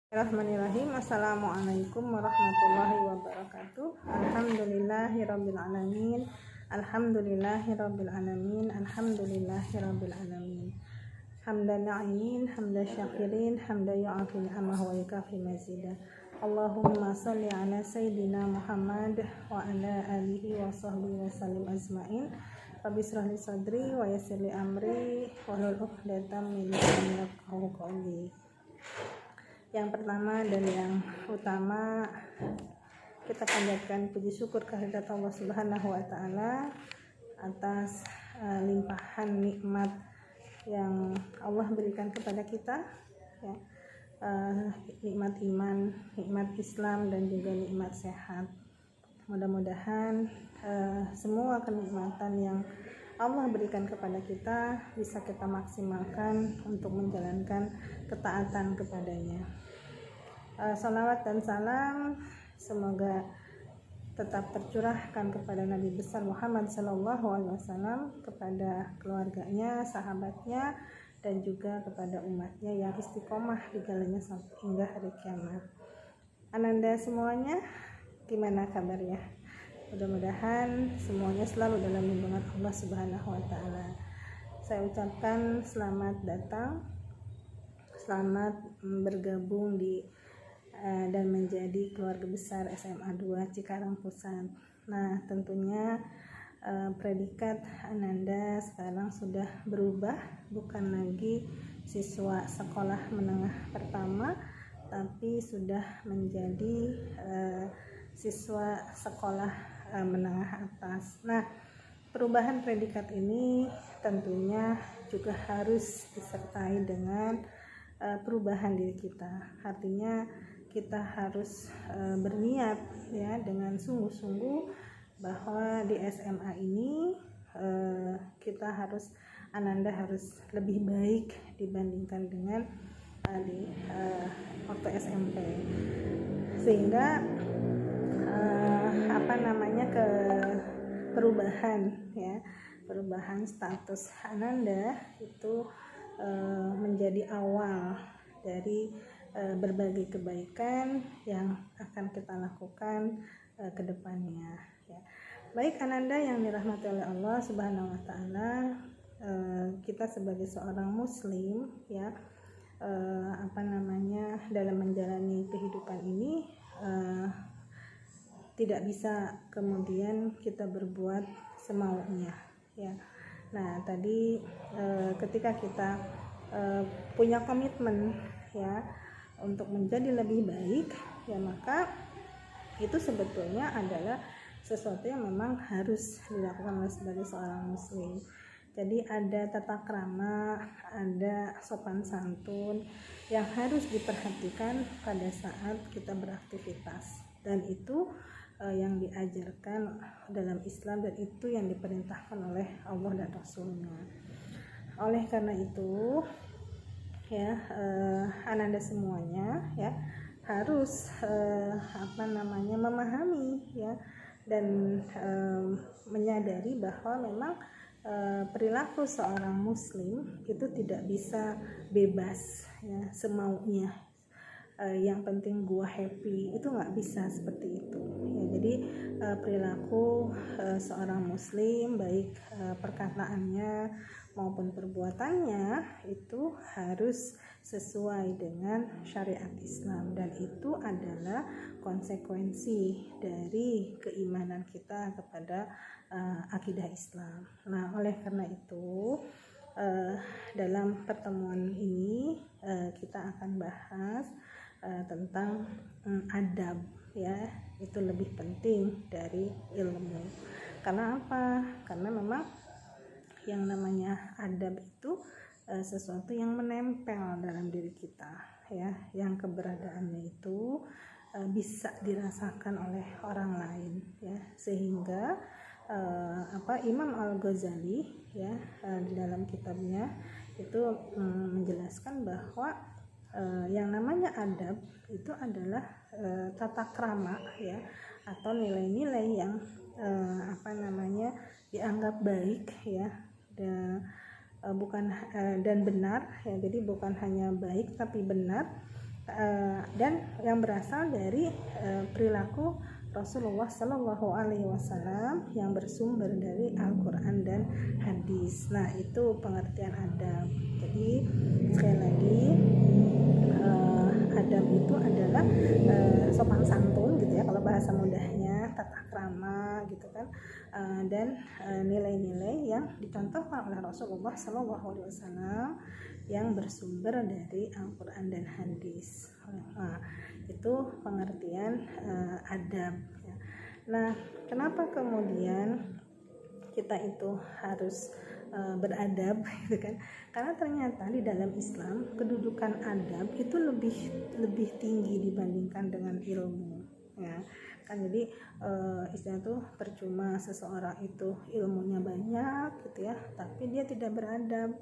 Bismillahirrahmanirrahim. Assalamualaikum warahmatullahi wabarakatuh. Alhamdulillahirabbil alamin. Alhamdulillahirabbil alamin. Alhamdulillahirabbil alamin. Hamdan na'imin, hamdan syakirin, hamdan yu'afil amah wa yukafi mazida. Allahumma salli ala sayyidina Muhammad wa ala alihi wa sahbihi wa sallim ajma'in. Rabbi shrah li sadri wa yassir li amri wahlul 'uqdatam min lisani yafqahu qawli. Yang pertama dan yang utama, kita panjatkan puji syukur kehadirat Allah Subhanahu wa taala atas limpahan nikmat yang Allah berikan kepada kita, ya. Nikmat iman, nikmat Islam, dan juga nikmat sehat. Mudah-mudahan semua kenikmatan yang Allah berikan kepada kita bisa kita maksimalkan untuk menjalankan ketaatan kepadanya. Salawat dan salam semoga tetap tercurahkan kepada Nabi besar Muhammad SAW, kepada keluarganya, sahabatnya, dan juga kepada umatnya yang istiqomah di jalannya sampai hingga hari kiamat. Ananda semuanya, gimana kabarnya? Mudah-mudahan semuanya selalu dalam lindungan Allah Subhanahu wa taala. Saya ucapkan selamat datang, selamat bergabung di dan menjadi keluarga besar SMA 2 Cikarang Pusat. Nah, tentunya predikat Ananda sekarang sudah berubah, bukan lagi siswa sekolah menengah pertama, tapi sudah menjadi siswa sekolah menengah atas. Nah, perubahan predikat ini tentunya juga harus disertai dengan perubahan diri kita. Artinya kita harus berniat, ya, dengan sungguh-sungguh bahwa di SMA ini Ananda harus lebih baik dibandingkan dengan di waktu SMP, sehingga perubahan status Ananda itu menjadi awal dari berbagai kebaikan yang akan kita lakukan ke depannya, ya. Baik Ananda yang dirahmati oleh Allah Subhanahu wa taala, kita sebagai seorang muslim, ya, dalam menjalani kehidupan ini tidak bisa kemudian kita berbuat semaunya, ya. Nah, tadi ketika kita punya komitmen, ya, untuk menjadi lebih baik, ya, maka itu sebetulnya adalah sesuatu yang memang harus dilakukan oleh sebagai seorang muslim. Jadi ada tata krama, ada sopan santun yang harus diperhatikan pada saat kita beraktivitas, dan itu yang diajarkan dalam Islam, dan itu yang diperintahkan oleh Allah dan Rasulnya. Oleh karena itu, ya, Ananda semuanya, ya, harus memahami, ya, dan menyadari bahwa memang perilaku seorang muslim itu tidak bisa bebas, ya, semaunya. Yang penting gua happy, itu nggak bisa seperti itu, ya. Jadi perilaku seorang muslim, baik perkataannya maupun perbuatannya, itu harus sesuai dengan syariat Islam, dan itu adalah konsekuensi dari keimanan kita kepada akidah Islam. Nah, oleh karena itu dalam pertemuan ini kita akan bahas tentang adab, ya. Itu lebih penting dari ilmu. Karena apa? Karena memang yang namanya adab itu sesuatu yang menempel dalam diri kita, ya, yang keberadaannya itu bisa dirasakan oleh orang lain, ya. Sehingga Imam Al-Ghazali, ya, di dalam kitabnya itu menjelaskan bahwa yang namanya adab itu adalah tata krama, ya, atau nilai-nilai yang dianggap baik, ya, dan benar, ya. Jadi bukan hanya baik tapi benar dan yang berasal dari perilaku Rasulullah Shallallahu Alaihi Wasallam yang bersumber dari Al-Quran dan hadis. Nah, itu pengertian adab. Jadi sekali lagi, adab itu adalah sopan santun gitu ya, kalau bahasa mudahnya, tata krama gitu kan, dan nilai-nilai yang dicontohkan oleh Rasulullah Shallallahu Alaihi Wasallam yang bersumber dari Al-Quran dan hadis. Nah, itu pengertian adab ya. Nah, kenapa kemudian kita itu harus beradab gitu kan? Karena ternyata di dalam Islam kedudukan adab itu lebih tinggi dibandingkan dengan ilmu ya kan. Jadi istilah itu percuma seseorang itu ilmunya banyak gitu ya, tapi dia tidak beradab,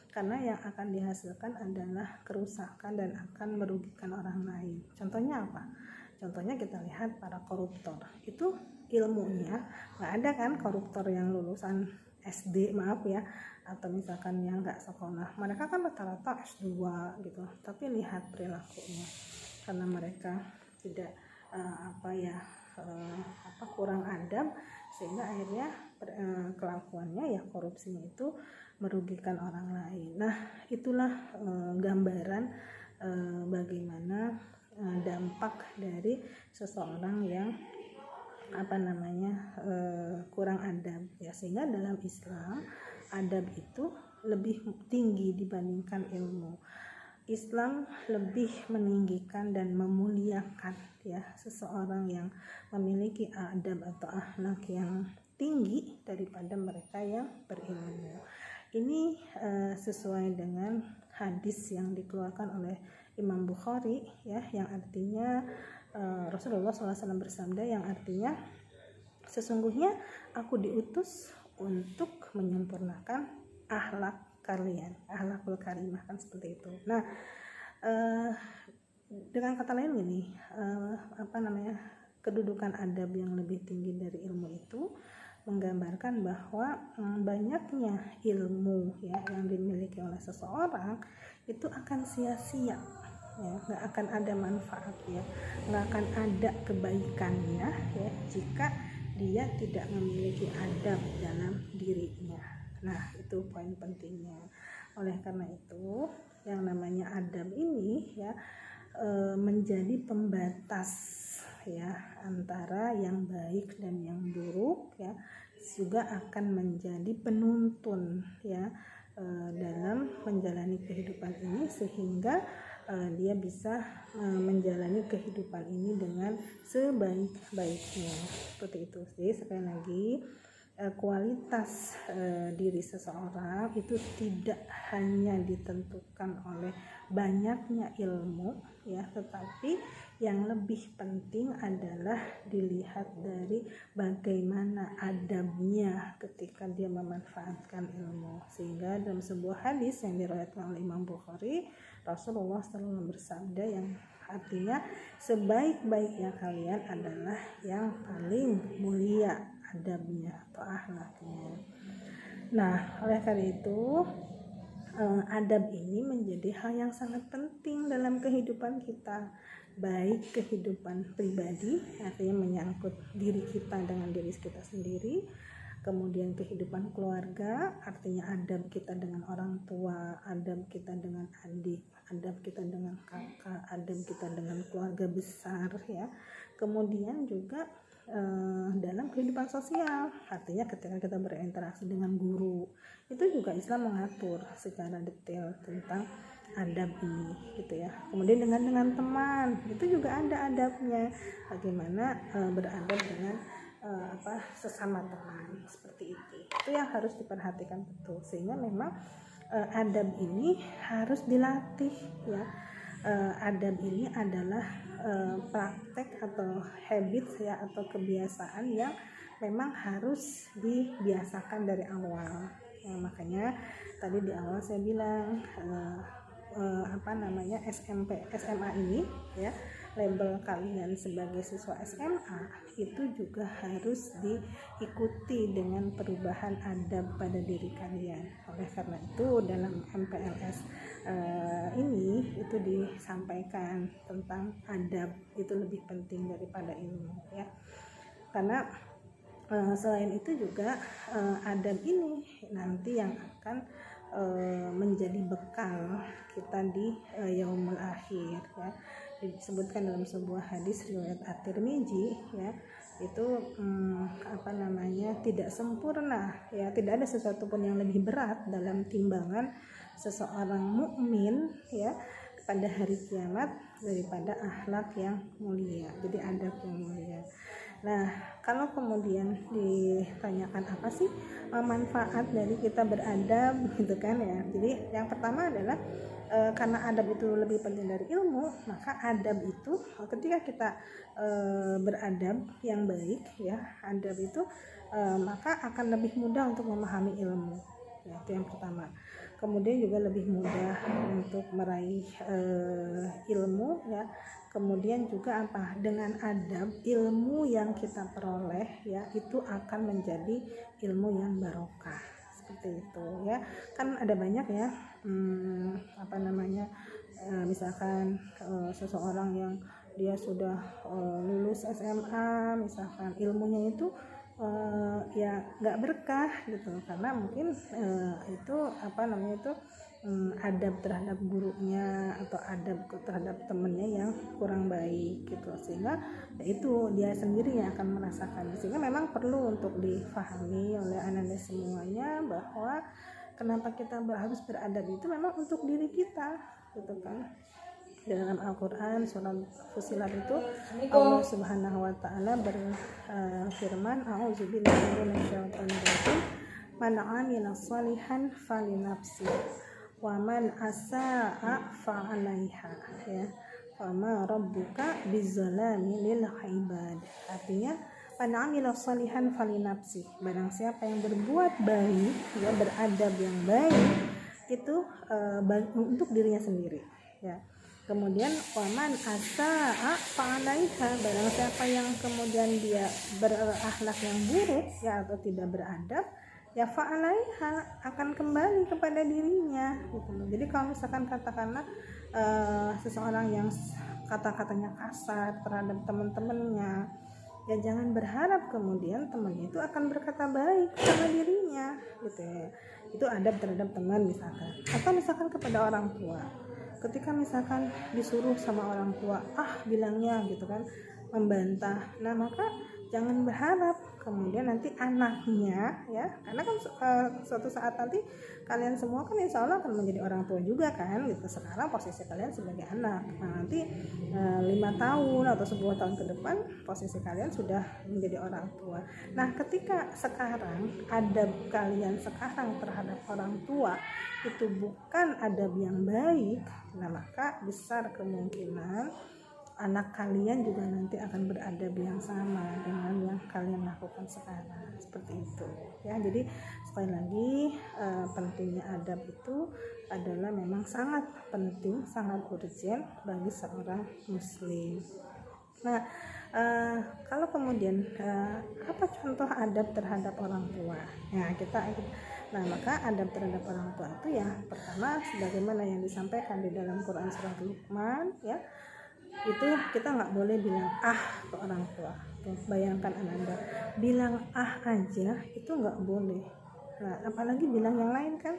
karena yang akan dihasilkan adalah kerusakan dan akan merugikan orang lain. Contohnya apa? Contohnya kita lihat para koruptor, itu ilmunya nggak ada kan, koruptor yang lulusan SD maaf ya, atau misalkan yang nggak sekolah, mereka kan rata-rata S2 gitu, tapi lihat perilakunya, karena mereka tidak kurang adab, sehingga akhirnya kelakuannya ya korupsinya itu merugikan orang lain. Nah, itulah gambaran bagaimana dampak dari seseorang yang kurang adab ya. Sehingga dalam Islam adab itu lebih tinggi dibandingkan ilmu. Islam lebih meninggikan dan memuliakan ya seseorang yang memiliki adab atau akhlak yang tinggi daripada mereka yang berilmu. Ini sesuai dengan hadis yang dikeluarkan oleh Imam Bukhari ya, yang artinya Rasulullah SAW bersabda, yang artinya sesungguhnya aku diutus untuk menyempurnakan akhlak kalian, akhlakul karimah, kan seperti itu. Nah, dengan kata lain gini, kedudukan adab yang lebih tinggi dari ilmu itu menggambarkan bahwa banyaknya ilmu ya yang dimiliki oleh seseorang itu akan sia-sia ya, nggak akan ada manfaatnya, nggak akan ada kebaikannya ya jika dia tidak memiliki adab dalam dirinya. Nah, itu poin pentingnya. Oleh karena itu, yang namanya adab ini ya menjadi pembatas ya antara yang baik dan yang buruk ya, juga akan menjadi penuntun ya dalam menjalani kehidupan ini, sehingga dia bisa menjalani kehidupan ini dengan sebaik-baiknya, seperti itu. Jadi sekali lagi, kualitas diri seseorang itu tidak hanya ditentukan oleh banyaknya ilmu ya, tetapi yang lebih penting adalah dilihat dari bagaimana adabnya ketika dia memanfaatkan ilmu. Sehingga dalam sebuah hadis yang diriwayatkan oleh Imam Bukhari, Rasulullah SAW bersabda yang artinya sebaik-baiknya kalian adalah yang paling mulia adabnya atau akhlaknya. Nah, oleh karena itu adab ini menjadi hal yang sangat penting dalam kehidupan kita, baik kehidupan pribadi, artinya menyangkut diri kita dengan diri kita sendiri, kemudian kehidupan keluarga, artinya adab kita dengan orang tua, adab kita dengan adik, adab kita dengan kakak, adab kita dengan keluarga besar ya. Kemudian juga dalam kehidupan sosial, artinya ketika kita berinteraksi dengan guru, itu juga Islam mengatur secara detail tentang adab ini gitu ya. Kemudian dengan teman, itu juga ada adabnya, bagaimana beradab dengan sesama teman, seperti itu yang harus diperhatikan betul. Sehingga memang adab ini harus dilatih ya. Adab ini adalah praktek atau habits ya, atau kebiasaan yang memang harus dibiasakan dari awal ya. Makanya tadi di awal saya bilang SMP SMA ini ya label kalian sebagai siswa SMA itu juga harus diikuti dengan perubahan adab pada diri kalian. Oleh karena itu dalam MPLS ini itu disampaikan tentang adab itu lebih penting daripada ilmu, ya. Karena selain itu juga adab ini nanti yang akan menjadi bekal kita di yaumul akhir, ya. Disebutkan dalam sebuah hadis riwayat At-Tirmidzi, ya, itu tidak sempurna, ya, tidak ada sesuatu pun yang lebih berat dalam timbangan seseorang mukmin, ya, pada hari kiamat daripada akhlak yang mulia, jadi adab yang mulia. Nah, kalau kemudian ditanyakan apa sih manfaat dari kita beradab, gitu kan, ya. Jadi yang pertama adalah karena adab itu lebih penting dari ilmu, maka adab itu ketika kita beradab yang baik, ya, adab itu maka akan lebih mudah untuk memahami ilmu, ya, itu yang pertama. Kemudian juga lebih mudah untuk meraih ilmu, ya. Kemudian juga dengan adab ilmu yang kita peroleh, ya, itu akan menjadi ilmu yang barokah, seperti itu, ya. Kan ada banyak, ya, misalkan seseorang yang dia sudah lulus SMA, misalkan ilmunya itu ya nggak berkah gitu, karena mungkin adab terhadap gurunya atau adab terhadap temennya yang kurang baik gitu, sehingga ya itu dia sendiri yang akan merasakan. Sehingga memang perlu untuk difahami oleh anak-anak semuanya bahwa kenapa kita harus beradab itu memang untuk diri kita, gitu kan. Dalam Al-Quran surat Fussilat itu Allah Subhanahu wa Ta'ala berfirman, a'udzubillahi minasyaitonir rajim, man 'amila shalihan falinafsi wa man asaa fa'alaiha, ya, wa ma rabbuka bizzalami lil ibad. Artinya man 'amila shalihan falinafsi, barang siapa yang berbuat baik, ya, beradab yang baik itu untuk dirinya sendiri, ya. Kemudian waman asaa fa'alaiha, barang siapa yang kemudian dia berakhlak yang buruk, ya, atau tidak beradab, ya fa'alaiha, akan kembali kepada dirinya, gitu. Jadi kalau misalkan katakanlah seseorang yang kata-katanya kasar terhadap teman-temannya, ya jangan berharap kemudian temannya itu akan berkata baik sama dirinya, gitu, ya. Itu adab terhadap teman misalkan, atau misalkan kepada orang tua. Ketika misalkan disuruh sama orang tua, bilangnya gitu kan, membantah, nah maka jangan berharap kemudian nanti anaknya, ya, karena kan suatu saat nanti kalian semua kan insya Allah akan menjadi orang tua juga kan, gitu. Sekarang posisi kalian sebagai anak, nah nanti 5 tahun atau 10 tahun ke depan posisi kalian sudah menjadi orang tua. Nah ketika sekarang adab kalian sekarang terhadap orang tua itu bukan adab yang baik, nah maka besar kemungkinan anak kalian juga nanti akan beradab yang sama dengan yang kalian lakukan sekarang, seperti itu, ya. Jadi sekali lagi pentingnya adab itu adalah memang sangat penting, sangat urgent bagi seorang muslim. Nah kalau kemudian apa contoh adab terhadap orang tua? Nah maka adab terhadap orang tua itu, ya, pertama sebagaimana yang disampaikan di dalam Quran surat Luqman, ya, itu kita nggak boleh bilang ke orang tua. Tuh, bayangkan Ananda bilang aja itu nggak boleh, nah apalagi bilang yang lain kan.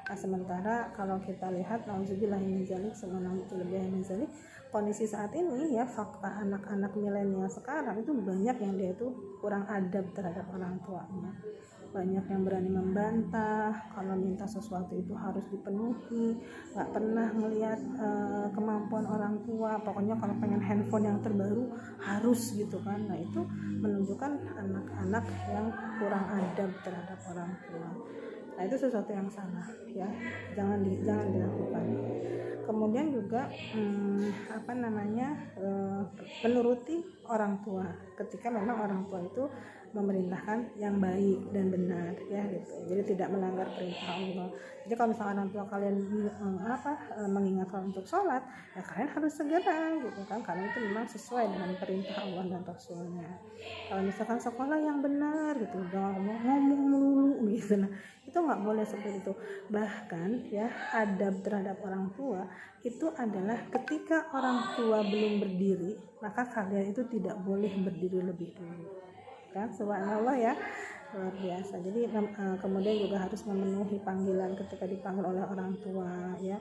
Nah sementara kalau kita lihat nauzubillahi min dzalik, kondisi saat ini, ya, fakta anak-anak milenial sekarang itu banyak yang dia itu kurang adab terhadap orang tuanya. Banyak yang berani membantah, kalau minta sesuatu itu harus dipenuhi, nggak pernah melihat kemampuan orang tua, pokoknya kalau pengen handphone yang terbaru harus, gitu kan. Nah itu menunjukkan anak-anak yang kurang adab terhadap orang tua. Nah itu sesuatu yang salah, ya, jangan dilakukan. Kemudian juga menuruti orang tua ketika memang orang tua itu memerintahkan yang baik dan benar, ya gitu. Jadi tidak melanggar perintah Allah. Jadi kalau misalkan orang tua kalian mengingatkan untuk sholat, ya kalian harus segera gitu kan, karena itu memang sesuai dengan perintah Allah dan Rasulnya. Kalau misalkan sekolah yang benar gitu, jangan ngomong melulu gitu, nah itu nggak boleh seperti itu. Bahkan ya, adab terhadap orang tua itu adalah ketika orang tua belum berdiri, maka kalian itu tidak boleh berdiri lebih dulu, kan? Subhanallah ya, luar biasa. Jadi kemudian juga harus memenuhi panggilan ketika dipanggil oleh orang tua, ya.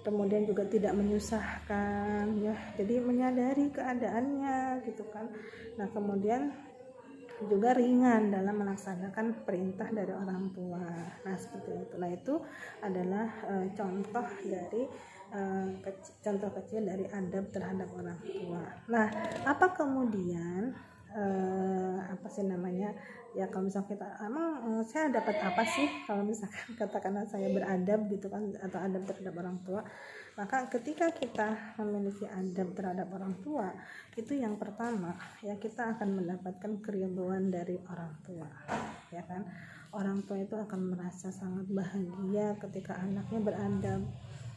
Kemudian juga tidak menyusahkan, ya. Jadi menyadari keadaannya gitu kan. Nah kemudian juga ringan dalam melaksanakan perintah dari orang tua. Nah seperti itu. Nah itu adalah contoh dari contoh kecil dari adab terhadap orang tua. Nah apa kemudian ya kalau misalnya kita saya dapat apa sih kalau misalkan katakanlah saya beradab gitu kan, atau adab terhadap orang tua. Maka ketika kita memiliki adab terhadap orang tua, itu yang pertama ya, kita akan mendapatkan keridhaan dari orang tua, ya kan. Orang tua itu akan merasa sangat bahagia ketika anaknya beradab.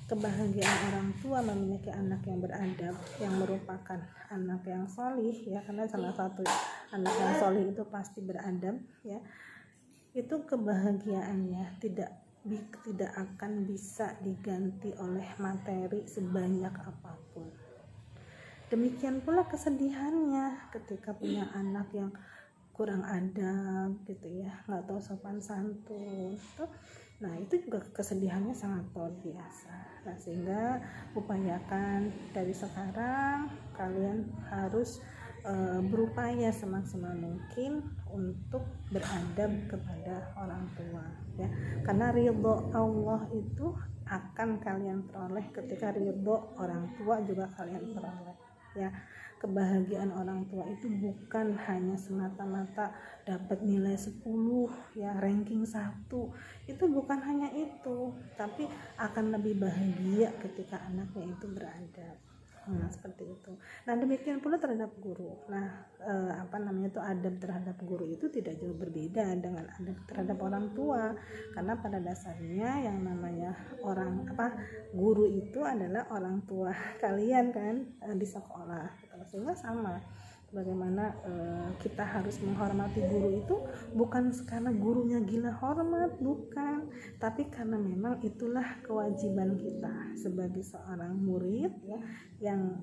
Kebahagiaan orang tua memiliki anak yang beradab, yang merupakan anak yang solih, ya, karena salah satu anak yang solih itu pasti beradab, ya. Itu kebahagiaannya tidak akan bisa diganti oleh materi sebanyak apapun. Demikian pula kesedihannya ketika punya anak yang kurang adab gitu ya, nggak tahu sopan santun tuh. Nah itu juga kesedihannya sangat luar biasa. Nah sehingga upayakan dari sekarang kalian harus berupaya semaksimal mungkin untuk beradab kepada orang tua, ya, karena ridho Allah itu akan kalian peroleh ketika ridho orang tua juga kalian peroleh, ya. Kebahagiaan orang tua itu bukan hanya semata-mata dapat nilai 10, ya, ranking 1, itu bukan hanya itu, tapi akan lebih bahagia ketika anaknya itu beradab. Nah seperti itu. Nah demikian pula terhadap guru. Nah itu adab terhadap guru itu tidak jauh berbeda dengan adab terhadap orang tua, karena pada dasarnya yang namanya guru itu adalah orang tua kalian kan, di sekolah. Sehingga sama bagaimana kita harus menghormati guru itu bukan karena gurunya gila hormat, bukan, tapi karena memang itulah kewajiban kita sebagai seorang murid, ya, yang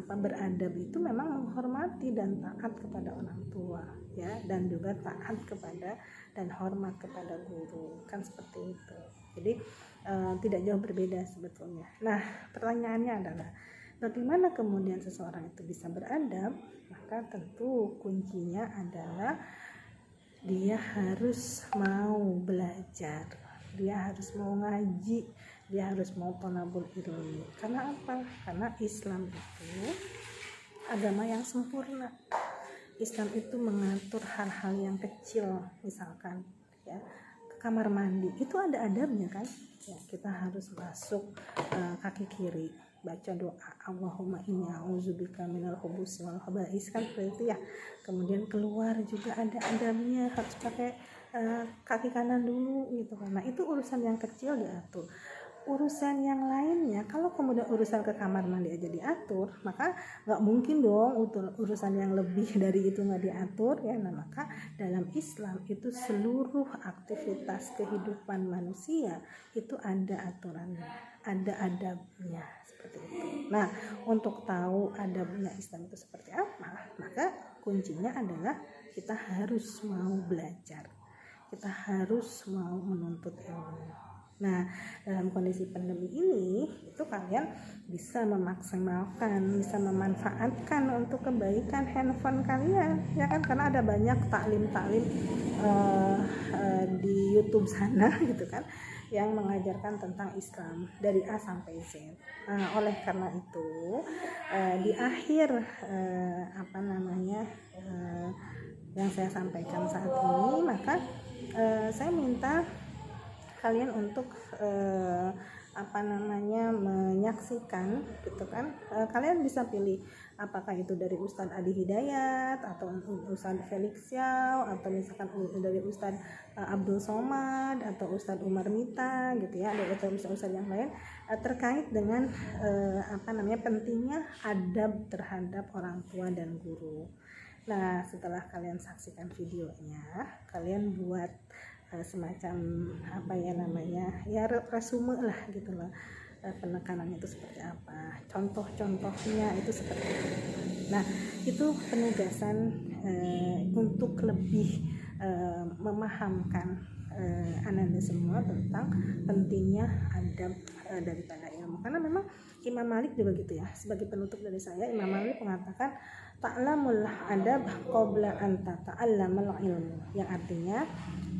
beradab itu memang menghormati dan taat kepada orang tua, ya, dan juga taat kepada dan hormat kepada guru, kan seperti itu. Jadi tidak jauh berbeda sebetulnya. Nah pertanyaannya adalah bagaimana kemudian seseorang itu bisa beradab? Maka tentu kuncinya adalah dia harus mau belajar, dia harus mau ngaji, dia harus mau thalabul ilmi. Karena apa? Karena Islam itu agama yang sempurna. Islam itu mengatur hal-hal yang kecil, misalkan ya, ke kamar mandi itu ada adabnya kan, ya, kita harus masuk kaki kiri, baca doa Allahumma inni a'udzubika minal khubuthi wal khaba'is, kan seperti itu ya. Kemudian keluar juga ada adabnya, harus pakai kaki kanan dulu gitu kan. Nah itu urusan yang kecil diatur. Urusan yang lainnya, kalau kemudian urusan ke kamar mandi aja diatur, maka nggak mungkin dong urusan yang lebih dari itu nggak diatur, ya. Nah maka dalam Islam itu seluruh aktivitas kehidupan manusia itu ada aturannya, ada adabnya, seperti itu. Nah untuk tahu adabnya Islam itu seperti apa, maka kuncinya adalah kita harus mau belajar, kita harus mau menuntut ilmu. Nah dalam kondisi pandemi ini itu kalian bisa memaksimalkan, bisa memanfaatkan untuk kebaikan handphone kalian, ya kan, karena ada banyak taklim-taklim di YouTube sana gitu kan, yang mengajarkan tentang Islam dari A sampai Z. Nah, oleh karena itu di akhir yang saya sampaikan saat ini, maka saya minta kalian untuk menyaksikan gitu kan, kalian bisa pilih apakah itu dari Ustadz Adi Hidayat atau Ustadz Felix Xiao, atau misalkan dari Ustadz Abdul Somad atau Ustadz Umar Mita gitu ya, atau Ustadz yang lain, terkait dengan pentingnya adab terhadap orang tua dan guru. Nah, setelah kalian saksikan videonya, kalian buat semacam resume lah gitu loh, penekanan itu seperti apa, contoh-contohnya itu seperti apa. Nah, itu penugasan untuk lebih memahamkan Ananda semua tentang pentingnya adab daripada ilmu. Karena memang Imam Malik juga gitu ya, sebagai penutup dari saya, Imam Malik mengatakan ta'lamul adab qabla an tata'allamal ilmu, yang artinya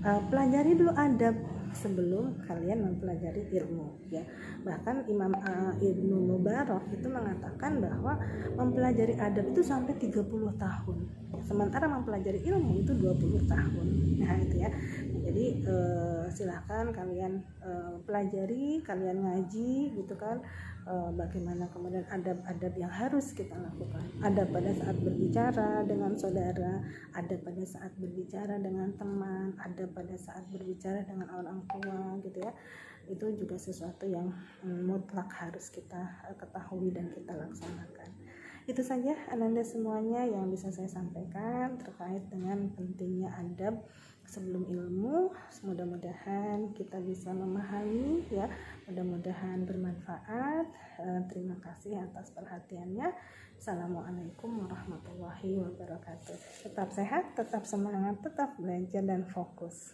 pelajari dulu adab sebelum kalian mempelajari ilmu ya. Bahkan Imam Ibnu Mubarak itu mengatakan bahwa mempelajari adab itu sampai 30 tahun, sementara mempelajari ilmu itu 20 tahun. Nah itu ya, jadi silahkan kalian pelajari, kalian ngaji gitu kan, bagaimana kemudian adab-adab yang harus kita lakukan, adab pada saat berbicara dengan saudara, adab pada saat berbicara dengan teman, adab pada saat berbicara dengan orang tua gitu ya. Itu juga sesuatu yang mutlak harus kita ketahui dan kita laksanakan. Itu saja Ananda semuanya yang bisa saya sampaikan terkait dengan pentingnya adab sebelum ilmu. Mudah-mudahan kita bisa memahami ya, mudah-mudahan bermanfaat. Terima kasih atas perhatiannya. Assalamualaikum warahmatullahi wabarakatuh. Tetap sehat, tetap semangat, tetap belajar dan fokus.